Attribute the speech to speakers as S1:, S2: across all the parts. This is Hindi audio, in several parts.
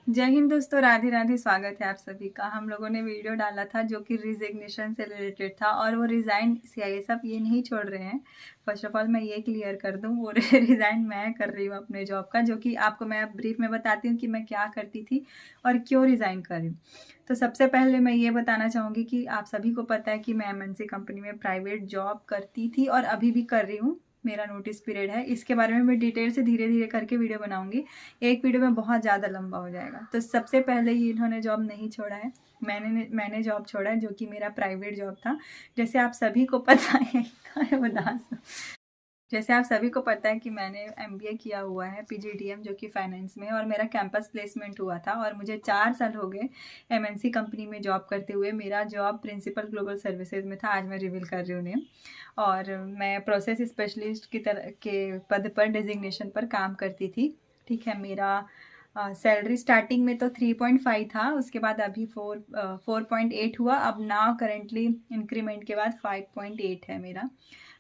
S1: जय हिंद दोस्तों, राधे राधे। स्वागत है आप सभी का। हम लोगों ने वीडियो डाला था जो कि रिजिग्नेशन से रिलेटेड था और वो रिज़ाइन सीआईएसएफ ये नहीं छोड़ रहे हैं। फर्स्ट ऑफ ऑल मैं ये क्लियर कर दूं, वो रिज़ाइन मैं कर रही हूँ अपने जॉब का, जो कि आपको मैं ब्रीफ में बताती हूँ कि मैं क्या करती थी और क्यों रिज़ाइन कर रही हूँ। तो सबसे पहले मैं ये बताना चाहूँगी कि आप सभी को पता है कि मैं एमएनसी कंपनी में प्राइवेट जॉब करती थी और अभी भी कर रही हूँ। मेरा नोटिस पीरियड है, इसके बारे में मैं डिटेल से धीरे धीरे करके वीडियो बनाऊंगी। एक वीडियो में बहुत ज़्यादा लंबा हो जाएगा। तो सबसे पहले ही इन्होंने जॉब नहीं छोड़ा है, मैंने जॉब छोड़ा है, जो कि मेरा प्राइवेट जॉब था। जैसे आप सभी को पता है उदास जैसे आप सभी को पता है कि मैंने एमबीए किया हुआ है पीजीडीएम, जो कि फाइनेंस में, और मेरा कैंपस प्लेसमेंट हुआ था और मुझे 4 साल हो गए एमएनसी कंपनी में जॉब करते हुए। मेरा जॉब प्रिंसिपल ग्लोबल सर्विसेज में था, आज मैं रिवील कर रही हूँ नेम। और मैं प्रोसेस स्पेशलिस्ट की तरह के पद पर डेजिग्नेशन पर काम करती थी। ठीक है, मेरा सैलरी स्टार्टिंग में तो 3.5 था, उसके बाद अभी 4.8 हुआ। अब नाउ करेंटली इंक्रीमेंट के बाद 5.8 है मेरा।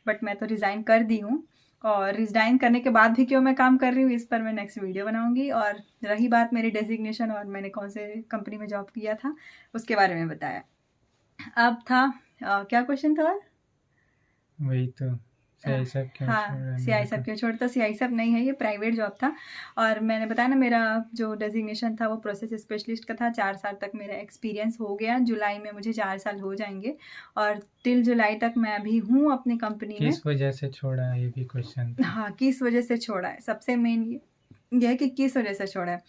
S1: बट मैं तो रिज़ाइन कर दी हूँ, और रिज़ाइन करने के बाद भी क्यों मैं काम कर रही हूँ इस पर मैं नेक्स्ट वीडियो बनाऊंगी। और रही बात मेरी डेजिग्नेशन और मैंने कौन से कंपनी में जॉब किया था, उसके बारे में बताया। अब था क्या क्वेश्चन था?
S2: वही तो सीआईएसएफ क्यों छोड़ रहा
S1: हाँ,
S2: है मेरे
S1: सीआईएसएफ
S2: को।
S1: क्यों छोड़ता? सीआईएसएफ नहीं है, ये प्राइवेट जॉब था। और मैंने बताया ना, मेरा जो डेजिग्नेशन था वो प्रोसेस स्पेशलिस्ट का था। 4 साल तक मेरा एक्सपीरियंस हो गया, जुलाई में मुझे 4 साल हो जाएंगे। और टिल जुलाई तक मैं अभी हूँ अपनी कंपनी में।
S2: किस वजह से छोड़ा है, ये भी क्वेश्चन था।
S1: हाँ, किस वजह से छोड़ा है, सबसे मेन ये है कि किस वजह से छोड़ा है।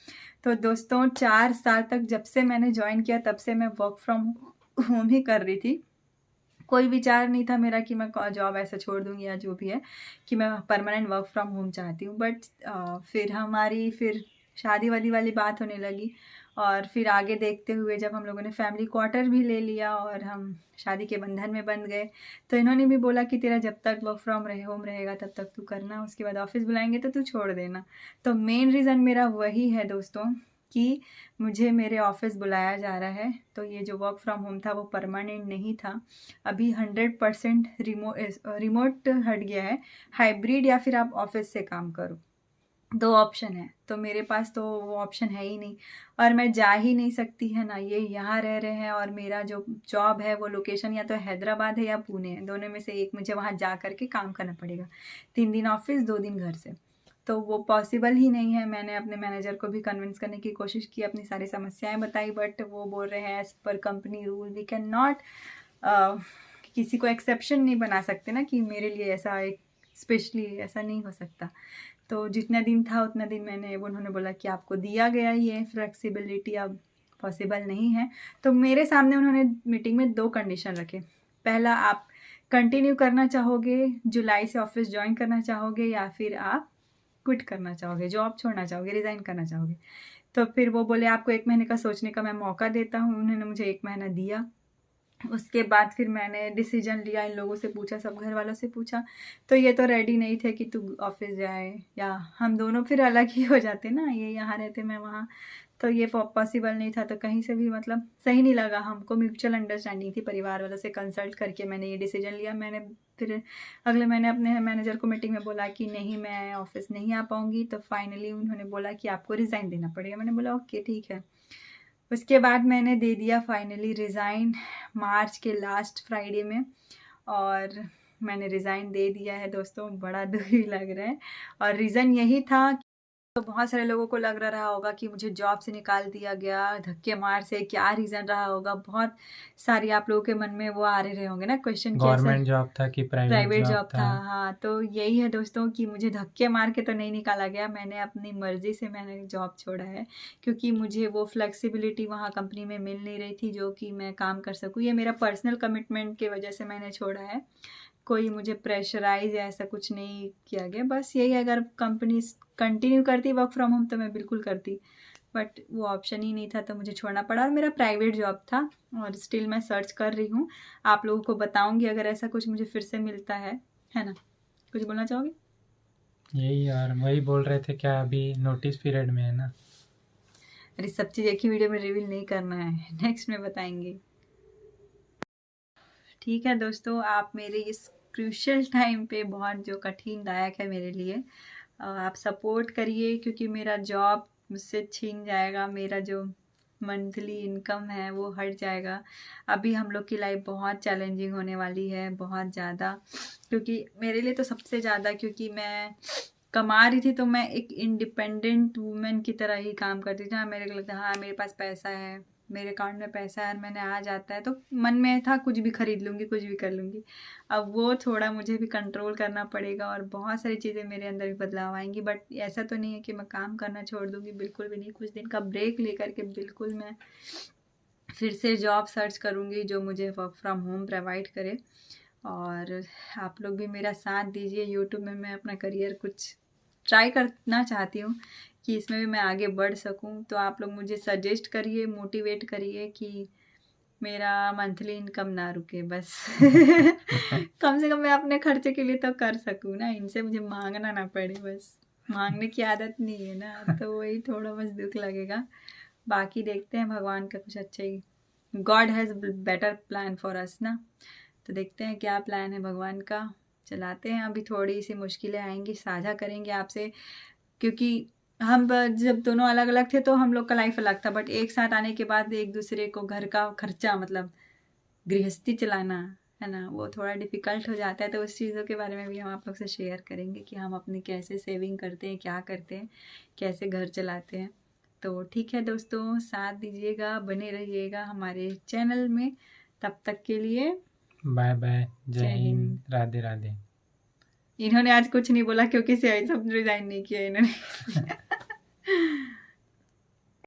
S1: तो दोस्तों, 4 साल तक जब से मैंने ज्वाइन किया तब से मैं वर्क फ्रॉम होम ही कर रही थी। कोई विचार नहीं था मेरा कि मैं जॉब ऐसे छोड़ दूंगी या जो भी है, कि मैं परमानेंट वर्क फ्रॉम होम चाहती हूँ। बट फिर शादी वादी वाली बात होने लगी, और फिर आगे देखते हुए जब हम लोगों ने फैमिली क्वार्टर भी ले लिया और हम शादी के बंधन में बंध गए, तो इन्होंने भी बोला कि तेरा जब तक वर्क फ्रॉम होम रहेगा तब तक तू करना, उसके बाद ऑफिस बुलाएंगे तो तू छोड़ देना। तो मेन रीज़न मेरा वही है दोस्तों, कि मुझे मेरे ऑफिस बुलाया जा रहा है। तो ये जो वर्क फ्रॉम होम था वो परमानेंट नहीं था, अभी 100% रिमोट हट गया है। हाइब्रिड या फिर आप ऑफिस से काम करो, 2 ऑप्शन है। तो मेरे पास तो वो ऑप्शन है ही नहीं, और मैं जा ही नहीं सकती है ना। ये यहाँ रह रहे हैं और मेरा जो जॉब है वो लोकेशन या तो हैदराबाद है या पुणे है, दोनों में से एक मुझे वहाँ जा करके काम करना पड़ेगा। 3 दिन ऑफिस, 2 दिन घर से, तो वो पॉसिबल ही नहीं है। मैंने अपने मैनेजर को भी कन्विंस करने की कोशिश की, अपनी सारी समस्याएं बताई, बट वो बोल रहे हैं as per company rule we can not, किसी को एक्सेप्शन नहीं बना सकते ना, कि मेरे लिए ऐसा एक स्पेशली ऐसा नहीं हो सकता। तो जितना दिन था उतना दिन मैंने, उन्होंने बोला कि आपको दिया गया ये फ्लेक्सिबिलिटी अब पॉसिबल नहीं है। तो मेरे सामने उन्होंने मीटिंग में 2 कंडीशन रखे। पहला, आप कंटिन्यू करना चाहोगे, जुलाई से ऑफिस ज्वाइन करना चाहोगे, या फिर आप क्विट करना चाहोगे, जॉब छोड़ना चाहोगे, रिज़ाइन करना चाहोगे। तो फिर वो बोले आपको 1 महीने का सोचने का मैं मौका देता हूँ। उन्होंने मुझे 1 महीना दिया। उसके बाद फिर मैंने डिसीजन लिया, इन लोगों से पूछा, सब घर वालों से पूछा, तो ये तो रेडी नहीं थे कि तू ऑफिस जाए, या हम दोनों फिर अलग ही हो जाते ना, ये यहाँ रहते मैं वहाँ। तो ये पॉसिबल नहीं था, तो कहीं से भी मतलब सही नहीं लगा हमको। म्यूचुअल अंडरस्टैंडिंग थी, परिवार वालों से कंसल्ट करके मैंने ये डिसीजन लिया। मैंने फिर अगले महीने अपने मैनेजर को मीटिंग में बोला कि नहीं, मैं ऑफिस नहीं आ पाऊँगी। तो फाइनली उन्होंने बोला कि आपको रिज़ाइन देना पड़ेगा। मैंने बोला ओके ठीक है। उसके बाद मैंने दे दिया फाइनली रिज़ाइन मार्च के लास्ट फ्राइडे में, और मैंने रिज़ाइन दे दिया है दोस्तों। बड़ा दुख भी लग रहा है, और रीज़न यही था। तो बहुत सारे लोगों को लग रहा होगा कि मुझे जॉब से निकाल दिया गया धक्के मार से, क्या रीज़न रहा होगा। बहुत सारी आप लोगों के मन में वो आ रहे होंगे ना क्वेश्चन, कि ऐसा
S2: गवर्नमेंट जॉब था कि प्राइवेट
S1: प्राइवेट
S2: जॉब
S1: जॉब था।
S2: था।
S1: हाँ, तो यही है दोस्तों कि मुझे धक्के मार के तो नहीं निकाला गया, मैंने अपनी मर्ज़ी से मैंने जॉब छोड़ा है, क्योंकि मुझे वो फ्लेक्सिबिलिटी वहाँ कंपनी में मिल नहीं रही थी जो कि मैं काम कर सकूँ। ये मेरा पर्सनल कमिटमेंट की वजह से मैंने छोड़ा है, कोई मुझे प्रेशराइज या ऐसा कुछ नहीं किया गया। बस यही, अगर कंपनी कंटिन्यू करती वर्क फ्रॉम होम तो मैं बिल्कुल करती, बट वो ऑप्शन ही नहीं था, तो मुझे छोड़ना पड़ा। और मेरा प्राइवेट जॉब था, और स्टिल मैं सर्च कर रही हूँ। आप लोगों को बताऊंगी अगर ऐसा कुछ मुझे फिर से मिलता है ना। कुछ बोलना चाहोगे?
S2: यही, और वही बोल रहे थे क्या अभी नोटिस पीरियड में है ना।
S1: अरे, सब चीज़ एक ही वीडियो में रिवील नहीं करना है, नेक्स्ट में बताएंगे। ठीक है दोस्तों, आप मेरे इस क्रूशियल टाइम पे, बहुत जो कठिनदायक है मेरे लिए, आप सपोर्ट करिए, क्योंकि मेरा जॉब मुझसे छीन जाएगा, मेरा जो मंथली इनकम है वो हट जाएगा। अभी हम लोग की लाइफ बहुत चैलेंजिंग होने वाली है, बहुत ज़्यादा, क्योंकि मेरे लिए तो सबसे ज़्यादा, क्योंकि मैं कमा रही थी तो मैं एक इंडिपेंडेंट वुमेन की तरह ही काम करती थी। हाँ, मेरे को लगता है हाँ मेरे पास पैसा है, मेरे अकाउंट में पैसा है, मैंने आ जाता है, तो मन में था कुछ भी खरीद लूँगी, कुछ भी कर लूँगी। अब वो थोड़ा मुझे भी कंट्रोल करना पड़ेगा और बहुत सारी चीज़ें मेरे अंदर भी बदलाव आएंगी। बट ऐसा तो नहीं है कि मैं काम करना छोड़ दूँगी, बिल्कुल भी नहीं। कुछ दिन का ब्रेक लेकर के बिल्कुल मैं फिर से जॉब सर्च करूँगी जो मुझे वर्क फ्रॉम होम प्रोवाइड करे। और आप लोग भी मेरा साथ दीजिए। यूट्यूब में मैं अपना करियर कुछ ट्राई करना चाहती हूँ कि इसमें भी मैं आगे बढ़ सकूँ। तो आप लोग मुझे सजेस्ट करिए, मोटिवेट करिए कि मेरा मंथली इनकम ना रुके बस। कम से कम मैं अपने खर्चे के लिए तो कर सकूँ ना, इनसे मुझे मांगना ना पड़े। बस मांगने की आदत नहीं है ना, तो वही थोड़ा बस दुख लगेगा। बाकी देखते हैं, भगवान का कुछ अच्छा ही, God has better plan for us ना। तो देखते हैं क्या प्लान है भगवान का, चलाते हैं। अभी थोड़ी सी मुश्किलें आएंगी, साझा करेंगे आपसे, क्योंकि हम जब दोनों अलग अलग थे तो हम लोग का लाइफ अलग था, बट एक साथ आने के बाद एक दूसरे को घर का खर्चा, मतलब गृहस्थी चलाना है ना, वो थोड़ा डिफ़िकल्ट हो जाता है। तो उस चीज़ों के बारे में भी हम आप लोग से शेयर करेंगे कि हम अपनी कैसे सेविंग करते हैं, क्या करते हैं, कैसे घर चलाते हैं। तो ठीक है दोस्तों, साथ दीजिएगा, बने रहिएगा हमारे चैनल में। तब तक के लिए
S2: बाय बाय, जय
S1: जय हिंद।
S2: हिंद, राधे राधे।
S1: इन्होंने आज कुछ नहीं बोला क्योंकि से सब रिजाइन नहीं किया इन्होंने।